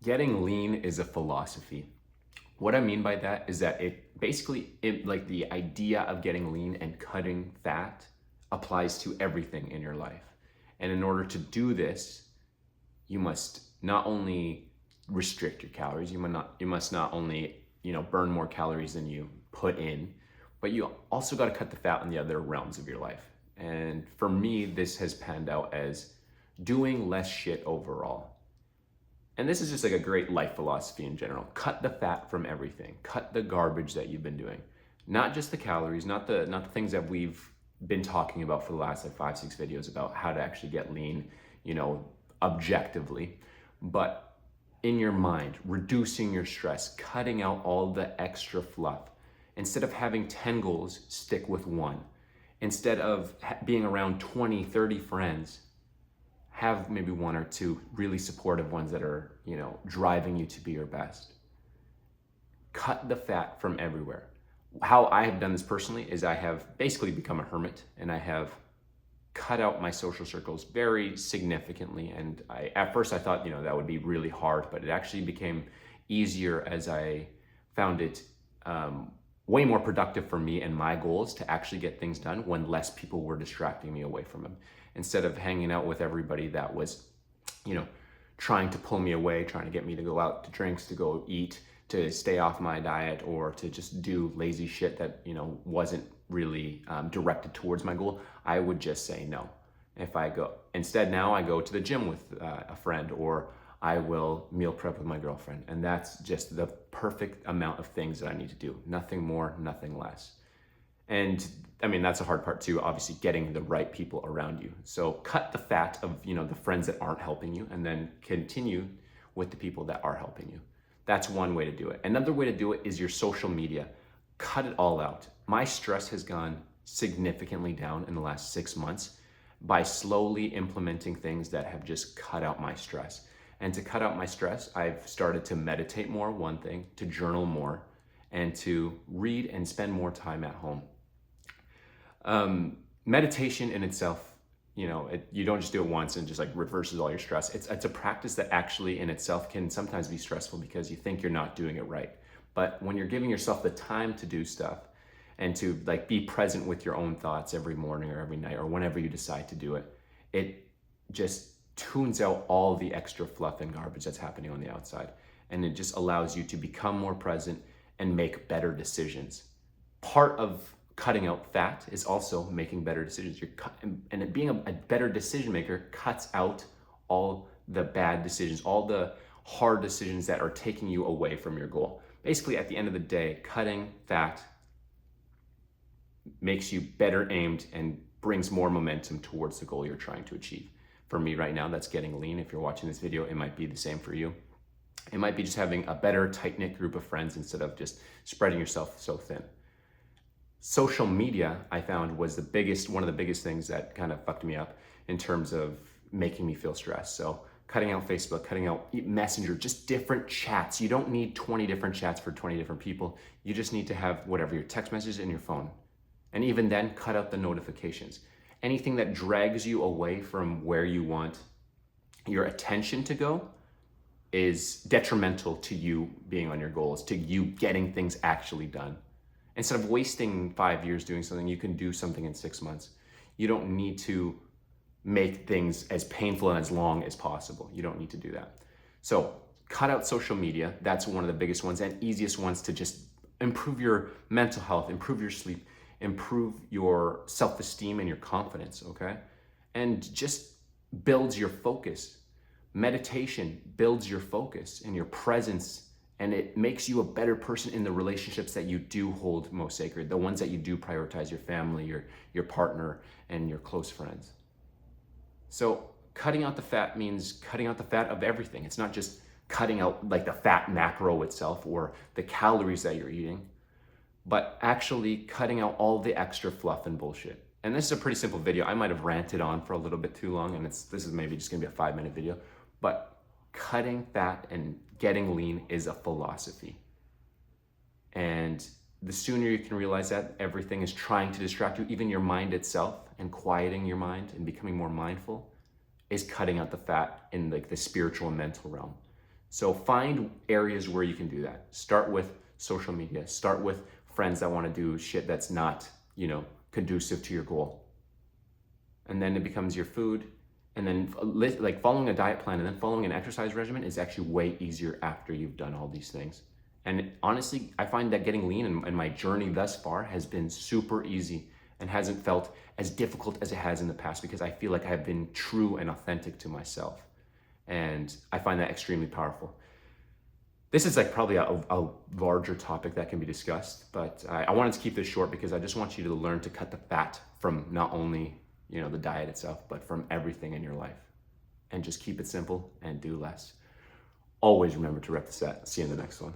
Getting lean is a philosophy. What I mean by that is that like the idea of getting lean and cutting fat applies to everything in your life. And in order to do this, you must not only restrict your calories, you must not only, burn more calories than you put in, but you also got to cut the fat in the other realms of your life. And for me, this has panned out as doing less shit overall. And this is just like a great life philosophy in general. Cut the fat from everything. Cut the garbage that you've been doing. Not just the calories, not the things that we've been talking about for the last like 5, 6 videos about how to actually get lean, objectively, but in your mind, reducing your stress, cutting out all the extra fluff. Instead of having 10 goals, stick with one. Instead of being around 20, 30 friends, have maybe one or two really supportive ones that are, driving you to be your best. Cut the fat from everywhere. How I have done this personally is I have basically become a hermit, and I have cut out my social circles very significantly. And at first I thought, that would be really hard, but it actually became easier as I found it way more productive for me and my goals to actually get things done when less people were distracting me away from them. Instead of hanging out with everybody that was, trying to pull me away, trying to get me to go out to drinks, to go eat, to stay off my diet, or to just do lazy shit that, wasn't really directed towards my goal, I would just say no. Instead now I go to the gym with a friend, or I will meal prep with my girlfriend. And that's just the perfect amount of things that I need to do. Nothing more, nothing less. And I mean, that's a hard part too, obviously getting the right people around you. So cut the fat of, the friends that aren't helping you, and then continue with the people that are helping you. That's one way to do it. Another way to do it is your social media. Cut it all out. My stress has gone significantly down in the last 6 months by slowly implementing things that have just cut out my stress. And to cut out my stress, I've started to meditate more, one thing, to journal more, and to read and spend more time at home. Meditation in itself, you don't just do it once and just like reverses all your stress. It's a practice that actually in itself can sometimes be stressful because you think you're not doing it right. But when you're giving yourself the time to do stuff and to like be present with your own thoughts every morning or every night or whenever you decide to do it, it just tunes out all the extra fluff and garbage that's happening on the outside. And it just allows you to become more present and make better decisions. Part of cutting out fat is also making better decisions. And being a better decision maker cuts out all the bad decisions, all the hard decisions that are taking you away from your goal. Basically, at the end of the day, cutting fat makes you better aimed and brings more momentum towards the goal you're trying to achieve. For me right now, that's getting lean. If you're watching this video, it might be the same for you. It might be just having a better tight-knit group of friends instead of just spreading yourself so thin. Social media, I found, was one of the biggest things that kind of fucked me up in terms of making me feel stressed. So cutting out Facebook, cutting out Messenger, just different chats. You don't need 20 different chats for 20 different people. You just need to have whatever, your text messages in your phone. And even then, cut out the notifications. Anything that drags you away from where you want your attention to go is detrimental to you being on your goals, to you getting things actually done. Instead of wasting 5 years doing something, you can do something in 6 months. You don't need to make things as painful and as long as possible. You don't need to do that. So cut out social media. That's one of the biggest ones and easiest ones to just improve your mental health, improve your sleep, improve your self-esteem and your confidence, okay? And just builds your focus. Meditation builds your focus and your presence, and it makes you a better person in the relationships that you do hold most sacred, the ones that you do prioritize, your family, your partner, and your close friends. So cutting out the fat means cutting out the fat of everything. It's not just cutting out like the fat macro itself or the calories that you're eating, but actually cutting out all the extra fluff and bullshit. And this is a pretty simple video. I might have ranted on for a little bit too long, and this is maybe just gonna be a 5-minute video, but cutting fat and getting lean is a philosophy. And the sooner you can realize that everything is trying to distract you, even your mind itself, and quieting your mind and becoming more mindful is cutting out the fat in like the spiritual and mental realm. So find areas where you can do that. Start with social media. Start with friends that want to do shit that's not, conducive to your goal. And then it becomes your food. And then like following a diet plan and then following an exercise regimen is actually way easier after you've done all these things. And honestly, I find that getting lean and my journey thus far has been super easy and hasn't felt as difficult as it has in the past because I feel like I have been true and authentic to myself. And I find that extremely powerful. This is like probably a larger topic that can be discussed, but I wanted to keep this short because I just want you to learn to cut the fat from not only, the diet itself, but from everything in your life. And just keep it simple and do less. Always remember to rep the set. See you in the next one.